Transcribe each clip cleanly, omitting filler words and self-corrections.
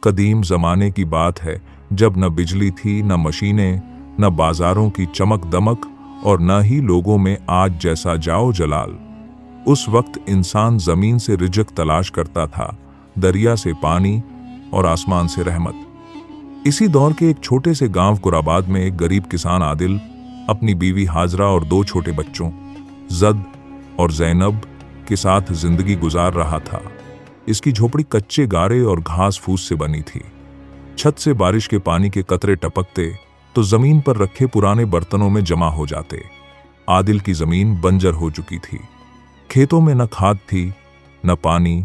कदीम ज़माने की बात है, जब न बिजली थी, न मशीनें, न बाजारों की चमक दमक और न ही लोगों में आज जैसा जाओ जलाल। उस वक्त इंसान ज़मीन से रिज़्क़ तलाश करता था, दरिया से पानी और आसमान से रहमत। इसी दौर के एक छोटे से गांव कुराबाद में एक गरीब किसान आदिल अपनी बीवी हाजरा और 2 छोटे बच्चों जद और ज़ैनब के साथ जिंदगी गुजार रहा था। इसकी झोपड़ी कच्चे गारे और घास फूस से बनी थी। छत से बारिश के पानी के कतरे टपकते तो जमीन पर रखे पुराने बर्तनों में जमा हो जाते। आदिल की जमीन बंजर हो चुकी थी। खेतों में न खाद थी, न पानी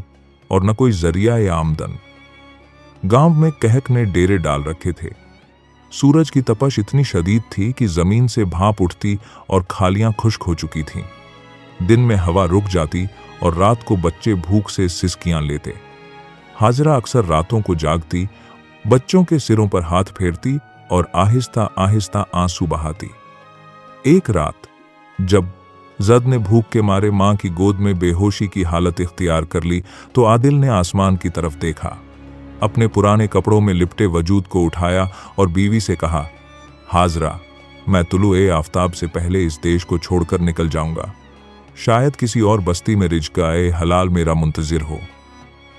और न कोई जरिया या आमदन। गांव में कहक ने डेरे डाल रखे थे। सूरज की तपश इतनी शदीद थी कि जमीन से भाप उठती और खालियां खुश्क हो चुकी थीं। दिन में हवा रुक जाती और रात को बच्चे भूख से सिसकियां लेते। हाजरा अक्सर रातों को जागती, बच्चों के सिरों पर हाथ फेरती और आहिस्ता आहिस्ता आंसू बहाती। एक रात जब जद ने भूख के मारे मां की गोद में बेहोशी की हालत इख्तियार कर ली तो आदिल ने आसमान की तरफ देखा। अपने पुराने कपड़ों में लिपटे वजूद को उठाया और बीवी से कहा, हाजरा, मैं तुलुए आफताब से पहले इस देश को छोड़कर निकल जाऊंगा। शायद किसी और बस्ती में रिज़्क़-ए हलाल मेरा मुंतजिर हो।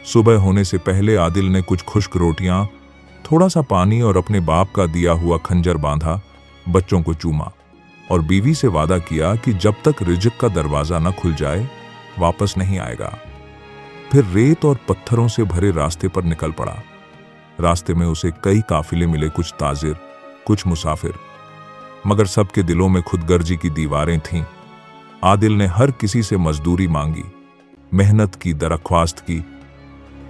सुबह होने से पहले आदिल ने कुछ खुश्क रोटियां, थोड़ा सा पानी और अपने बाप का दिया हुआ खंजर बांधा, बच्चों को चूमा और बीवी से वादा किया कि जब तक रिज़्क़ का दरवाज़ा न खुल जाए वापस नहीं आएगा। फिर रेत और पत्थरों से भरे रास्ते पर निकल पड़ा। रास्ते में उसे कई काफिले मिले, कुछ ताजिर, कुछ मुसाफिर, मगर सबके दिलों में खुदगर्जी की दीवारें थीं। आदिल ने हर किसी से मजदूरी मांगी, मेहनत की, दरख्वास्त की,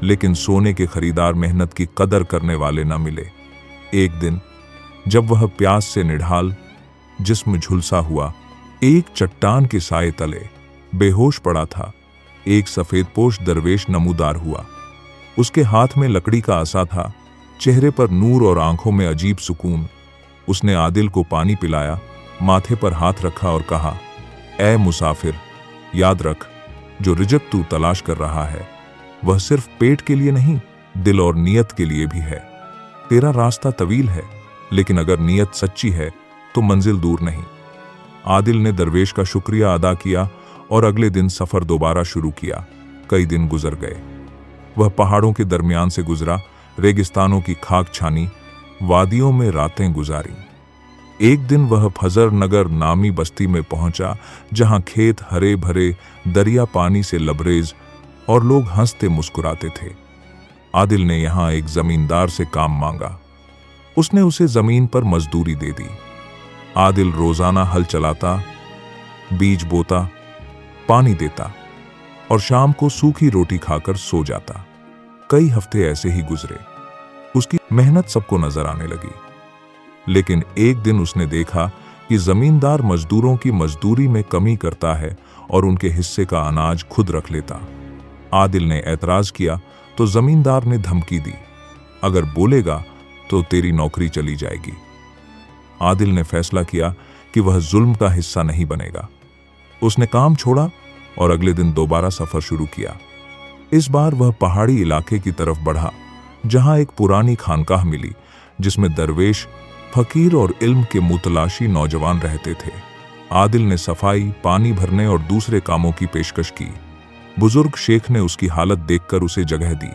लेकिन सोने के खरीदार मेहनत की कदर करने वाले न मिले। एक दिन जब वह प्यास से निढाल, जिस्म झुलसा हुआ, एक चट्टान के साए तले बेहोश पड़ा था, एक सफेदपोश दरवेश नमूदार हुआ। उसके हाथ में लकड़ी का आसा था, चेहरे पर नूर और आंखों में अजीब सुकून। उसने आदिल को पानी पिलाया, माथे पर हाथ रखा और कहा, ऐ मुसाफिर, याद रख, जो रिज़्क़ तू तलाश कर रहा है वह सिर्फ पेट के लिए नहीं, दिल और नीयत के लिए भी है। तेरा रास्ता तवील है, लेकिन अगर नीयत सच्ची है तो मंजिल दूर नहीं। आदिल ने दरवेश का शुक्रिया अदा किया और अगले दिन सफर दोबारा शुरू किया। कई दिन गुजर गए। वह पहाड़ों के दरमियान से गुजरा, रेगिस्तानों की खाक छानी, वादियों में रातें गुजारी। एक दिन वह फजर नगर नामी बस्ती में पहुंचा, जहां खेत हरे भरे, दरिया पानी से लबरेज और लोग हंसते मुस्कुराते थे। आदिल ने यहां एक जमींदार से काम मांगा। उसने उसे जमीन पर मजदूरी दे दी। आदिल रोजाना हल चलाता, बीज बोता, पानी देता और शाम को सूखी रोटी खाकर सो जाता। कई हफ्ते ऐसे ही गुजरे। उसकी मेहनत सबको नजर आने लगी, लेकिन एक दिन उसने देखा कि जमींदार मजदूरों की मजदूरी में कमी करता है और उनके हिस्से का अनाज खुद रख लेता। आदिल ने एतराज किया तो जमींदार ने धमकी दी, अगर बोलेगा तो तेरी नौकरी चली जाएगी। आदिल ने फैसला किया कि वह जुल्म का हिस्सा नहीं बनेगा। उसने काम छोड़ा और अगले दिन दोबारा सफर शुरू किया। इस बार वह पहाड़ी इलाके की तरफ बढ़ा, जहां एक पुरानी खानकाह मिली जिसमें दरवेश, फकीर और इल्म के मुतलाशी नौजवान रहते थे। आदिल ने सफाई, पानी भरने और दूसरे कामों की पेशकश की। बुजुर्ग शेख ने उसकी हालत देखकर उसे जगह दी।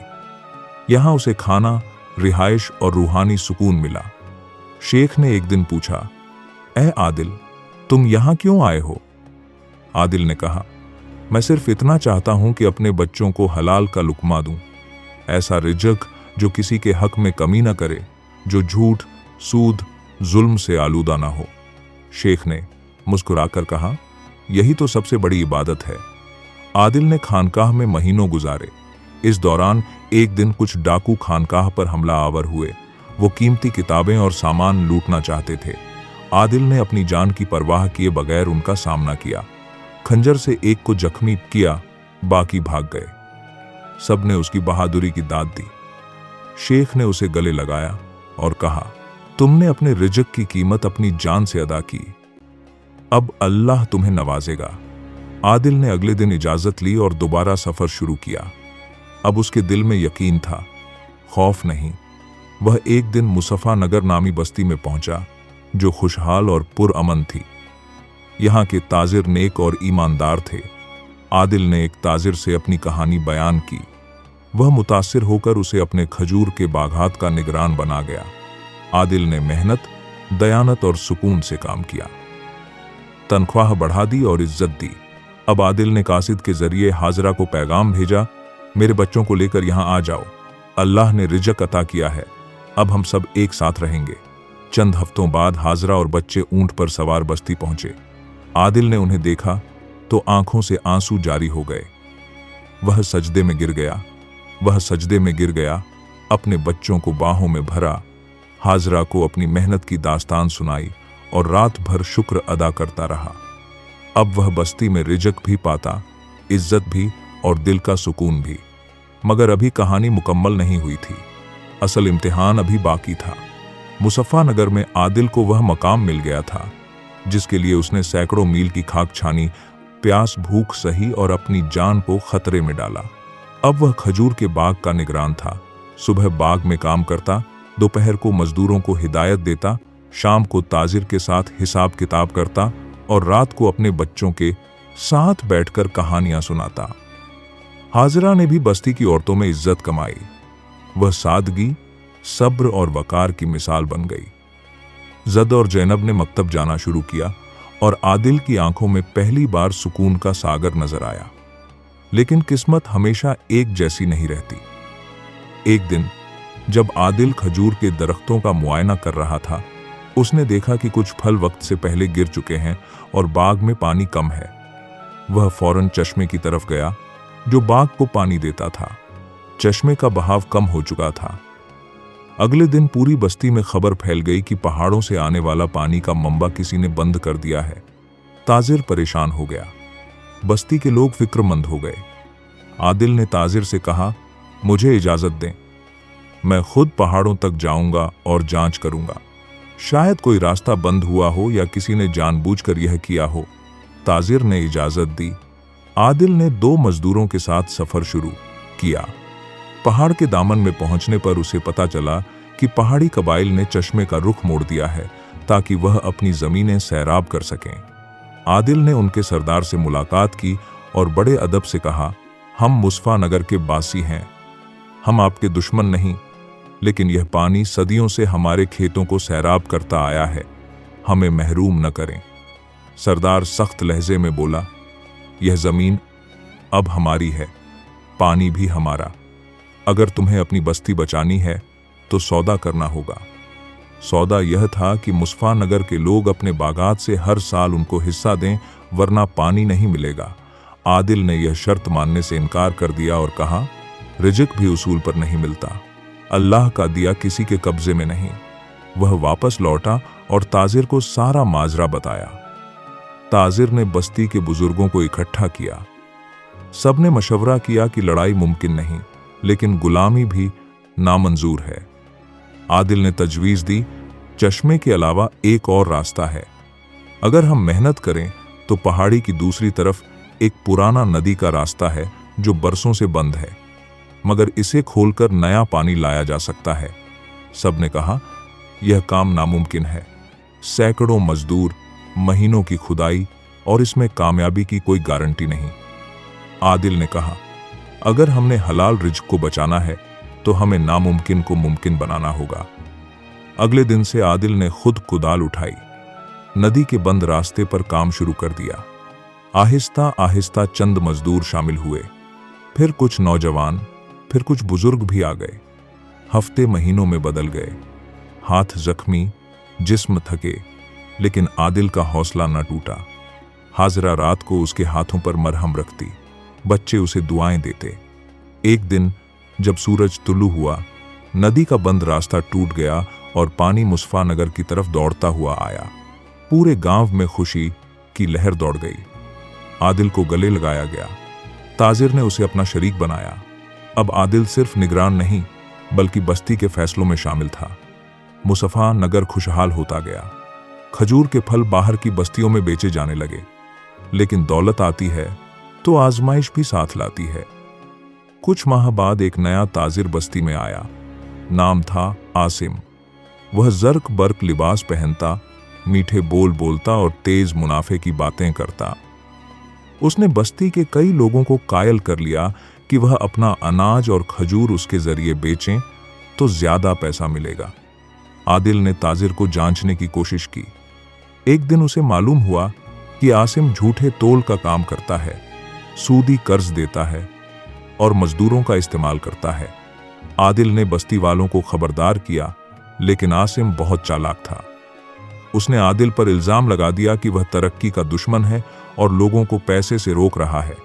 यहां उसे खाना, रिहाइश और रूहानी सुकून मिला। शेख ने एक दिन पूछा, ऐ आदिल, तुम यहां क्यों आए हो? आदिल ने कहा, मैं सिर्फ इतना चाहता हूं कि अपने बच्चों को हलाल का लुक्मा दूं, ऐसा रिज़्क़ जो किसी के हक में कमी न करे, जो झूठ, सूद, जुल्म से आलूदा ना हो। शेख ने मुस्कुराकर कहा, यही तो सबसे बड़ी इबादत है। आदिल ने खानकाह में महीनों गुजारे। इस दौरान एक दिन कुछ डाकू खानकाह पर हमला आवर हुए। वो कीमती किताबें और सामान लूटना चाहते थे। आदिल ने अपनी जान की परवाह किए बगैर उनका सामना किया। खंजर से एक को जख्मी किया, बाकी भाग गए। सबने उसकी बहादुरी की दाद दी। शेख ने उसे गले लगाया और कहा, तुमने अपने रिज़्क़ की कीमत अपनी जान से अदा की, अब अल्लाह तुम्हें नवाजेगा। आदिल ने अगले दिन इजाजत ली और दोबारा सफर शुरू किया। अब उसके दिल में यकीन था, खौफ नहीं। वह एक दिन मुसफ़ा नगर नामी बस्ती में पहुंचा, जो खुशहाल और पुरअमन थी। यहाँ के ताजिर नेक और ईमानदार थे। आदिल ने एक ताजिर से अपनी कहानी बयान की। वह मुतासिर होकर उसे अपने खजूर के बागात का निगरान बना गया। आदिल ने मेहनत, दयानत और सुकून से काम किया, तनख्वाह बढ़ा दी और इज्जत दी। अब आदिल ने कासिद के जरिए हाजरा को पैगाम भेजा, मेरे बच्चों को लेकर यहाँ आ जाओ, अल्लाह ने रिज़्क़ अता किया है, अब हम सब एक साथ रहेंगे। चंद हफ्तों बाद हाजरा और बच्चे ऊंट पर सवार बस्ती पहुंचे। आदिल ने उन्हें देखा तो आंखों से आंसू जारी हो गए। वह सजदे में गिर गया, अपने बच्चों को बाहों में भरा, हाजरा को अपनी मेहनत की दास्तान सुनाई और रात भर शुक्र अदा करता रहा। अब वह बस्ती में रिज़्क़ भी पाता, इज्जत भी और दिल का सुकून भी। मगर अभी कहानी मुकम्मल नहीं हुई थी। असल इम्तिहान अभी बाकी था। मुसफ़ा नगर में आदिल को वह मकाम मिल गया था जिसके लिए उसने सैकड़ों मील की खाक छानी, प्यास भूख सही और अपनी जान को खतरे में डाला। अब वह खजूर के बाग का निगरान था। सुबह बाग में काम करता, दोपहर को मजदूरों को हिदायत देता, शाम को ताजिर के साथ हिसाब किताब करता और रात को अपने बच्चों के साथ बैठकर कहानियां सुनाता। हाजरा ने भी बस्ती की औरतों में इज्जत कमाई। वह सादगी, सब्र और वकार की मिसाल बन गई। जद और जैनब ने मकतब जाना शुरू किया और आदिल की आंखों में पहली बार सुकून का सागर नजर आया। लेकिन किस्मत हमेशा एक जैसी नहीं रहती। एक दिन जब आदिल खजूर के दरख्तों का मुआयना कर रहा था, उसने देखा कि कुछ फल वक्त से पहले गिर चुके हैं और बाग में पानी कम है। वह फौरन चश्मे की तरफ गया जो बाग को पानी देता था। चश्मे का बहाव कम हो चुका था। अगले दिन पूरी बस्ती में खबर फैल गई कि पहाड़ों से आने वाला पानी का मंबा किसी ने बंद कर दिया है। ताजिर परेशान हो गया। बस्ती के लोग फिक्रमंद हो गए। आदिल ने ताजिर से कहा, मुझे इजाजत दें, मैं खुद पहाड़ों तक जाऊंगा और जांच करूंगा। शायद कोई रास्ता बंद हुआ हो या किसी ने जानबूझकर यह किया हो। ताजिर ने इजाजत दी। आदिल ने 2 मजदूरों के साथ सफर शुरू किया। पहाड़ के दामन में पहुंचने पर उसे पता चला कि पहाड़ी कबाइल ने चश्मे का रुख मोड़ दिया है ताकि वह अपनी जमीनें सैराब कर सकें। आदिल ने उनके सरदार से मुलाकात की और बड़े अदब से कहा, हम मुसफ़ा नगर के बासी हैं, हम आपके दुश्मन नहीं, लेकिन यह पानी सदियों से हमारे खेतों को सैराब करता आया है, हमें महरूम न करें। सरदार सख्त लहजे में बोला, यह जमीन अब हमारी है, पानी भी हमारा। अगर तुम्हें अपनी बस्ती बचानी है तो सौदा करना होगा। सौदा यह था कि मुसफ़ा नगर के लोग अपने बागात से हर साल उनको हिस्सा दें, वरना पानी नहीं मिलेगा। आदिल ने यह शर्त मानने से इनकार कर दिया और कहा, रिज़्क़ भी उसूल पर नहीं मिलता, अल्लाह का दिया किसी के कब्जे में नहीं। वह वापस लौटा और ताजिर को सारा माजरा बताया। ताजिर ने बस्ती के बुजुर्गों को इकट्ठा किया। सबने मशवरा किया कि लड़ाई मुमकिन नहीं, लेकिन गुलामी भी नामंजूर है। आदिल ने तजवीज़ दी, चश्मे के अलावा एक और रास्ता है। अगर हम मेहनत करें तो पहाड़ी की दूसरी तरफ एक पुराना नदी का रास्ता है जो बरसों से बंद है, मगर इसे खोलकर नया पानी लाया जा सकता है। सबने कहा, यह काम नामुमकिन है। सैकड़ों मजदूर, महीनों की खुदाई और इसमें कामयाबी की कोई गारंटी नहीं। आदिल ने कहा, अगर हमने हलाल रिज़्क़ को बचाना है तो हमें नामुमकिन को मुमकिन बनाना होगा। अगले दिन से आदिल ने खुद कुदाल उठाई, नदी के बंद रास्ते पर काम शुरू कर दिया। आहिस्ता आहिस्ता चंद मजदूर शामिल हुए, फिर कुछ नौजवान, फिर कुछ बुजुर्ग भी आ गए। हफ्ते महीनों में बदल गए। हाथ जख्मी, जिस्म थके, लेकिन आदिल का हौसला न टूटा। हाजरा रात को उसके हाथों पर मरहम रखती, बच्चे उसे दुआएं देते। एक दिन जब सूरज तुलू हुआ, नदी का बंद रास्ता टूट गया और पानी मुसफ़ा नगर की तरफ दौड़ता हुआ आया। पूरे गांव में खुशी की लहर दौड़ गई। आदिल को गले लगाया गया। ताजिर ने उसे अपना शरीक बनाया। अब आदिल सिर्फ निगरान नहीं, बल्कि बस्ती के फैसलों में शामिल था। मुसफ़ा नगर खुशहाल होता गया। खजूर के फल बाहर की बस्तियों में बेचे जाने लगे। लेकिन दौलत आती है तो आजमाइश भी साथ लाती है। कुछ माह बाद एक नया ताजिर बस्ती में आया। नाम था आसिम। वह जर्क बर्क लिबास पहनता, मीठे बोल बोलता और तेज मुनाफे की बातें करता। उसने बस्ती के कई लोगों को कायल कर लिया कि वह अपना अनाज और खजूर उसके जरिए बेचें तो ज्यादा पैसा मिलेगा। आदिल ने ताजिर को जांचने की कोशिश की। एक दिन उसे मालूम हुआ कि आसिम झूठे तोल का काम करता है, सूदी कर्ज देता है और मजदूरों का इस्तेमाल करता है। आदिल ने बस्ती वालों को खबरदार किया, लेकिन आसिम बहुत चालाक था। उसने आदिल पर इल्जाम लगा दिया कि वह तरक्की का दुश्मन है और लोगों को पैसे से रोक रहा है।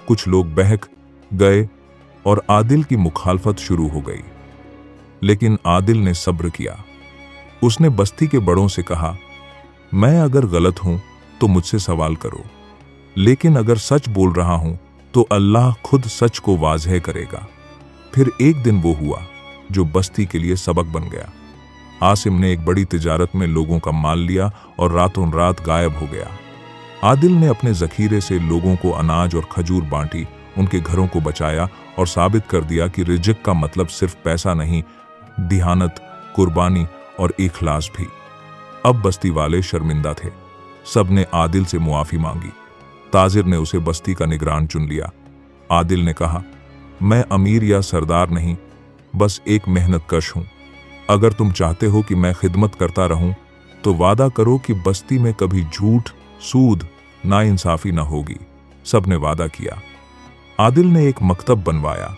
कुछ लोग बहक गए और आदिल की मुखालफत शुरू हो गई, लेकिन आदिल ने सब्र किया। उसने बस्ती के बड़ों से कहा, मैं अगर गलत हूं तो मुझसे सवाल करो, लेकिन अगर सच बोल रहा हूं तो अल्लाह खुद सच को वाज़ेह करेगा। फिर एक दिन वो हुआ जो बस्ती के लिए सबक बन गया। आसिम ने एक बड़ी तिजारत में लोगों का माल लिया और रातों रात गायब हो गया। आदिल ने अपने जखीरे से लोगों को अनाज और खजूर बांटी, उनके घरों को बचाया और साबित कर दिया कि रिज़्क़ का मतलब सिर्फ पैसा नहीं, दिहानत, कुर्बानी और इखलास भी। अब बस्ती वाले शर्मिंदा थे। सबने आदिल से मुआफी मांगी। ताजिर ने उसे बस्ती का निगरान चुन लिया। आदिल ने कहा, मैं अमीर या सरदार नहीं, बस एक मेहनतकश हूं। अगर तुम चाहते हो कि मैं खिदमत करता रहूं तो वादा करो कि बस्ती में कभी झूठ, सूद, नाइंसाफी न होगी। सबने वादा किया। आदिल ने एक मकतब बनवाया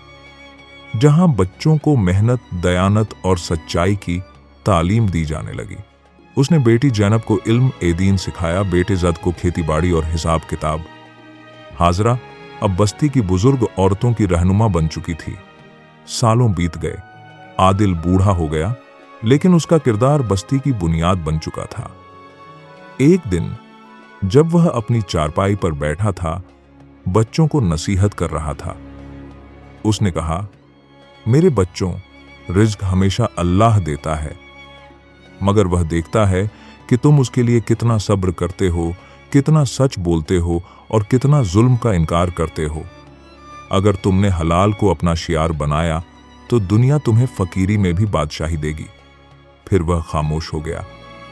जहां बच्चों को मेहनत, दयानत और सच्चाई की तालीम दी जाने लगी। उसने बेटी जैनब को इल्म ए दीन सिखाया, बेटे जद को खेतीबाड़ी और हिसाब किताब। हाजरा अब बस्ती की बुजुर्ग औरतों की रहनुमा बन चुकी थी। सालों बीत गए। आदिल बूढ़ा हो गया, लेकिन उसका किरदार बस्ती की बुनियाद बन चुका था। एक दिन जब वह अपनी चारपाई पर बैठा था, बच्चों को नसीहत कर रहा था। उसने कहा, मेरे बच्चों, रिज़्क़ हमेशा अल्लाह देता है, मगर वह देखता है कि तुम उसके लिए कितना सब्र करते हो, कितना सच बोलते हो और कितना जुल्म का इनकार करते हो। अगर तुमने हलाल को अपना शियार बनाया तो दुनिया तुम्हें फकीरी में भी बादशाही देगी। फिर वह खामोश हो गया,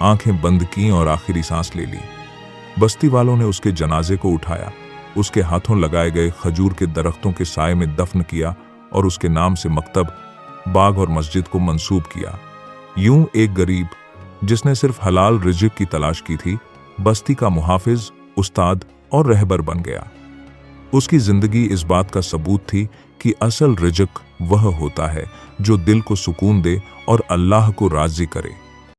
आंखें बंद की और आखिरी सांस ले ली। बस्ती वालों ने उसके जनाजे को उठाया, उसके हाथों लगाए गए खजूर के दरख्तों के साए में दफन किया और उसके नाम से मकतब, बाग और मस्जिद को मंसूब किया। यूं एक गरीब जिसने सिर्फ हलाल रिज़्क़ की तलाश की थी, बस्ती का मुहाफिज, उस्ताद और रहबर बन गया। उसकी जिंदगी इस बात का सबूत थी कि असल रिज़्क़ वह होता है जो दिल को सुकून दे और अल्लाह को राज़ी करे।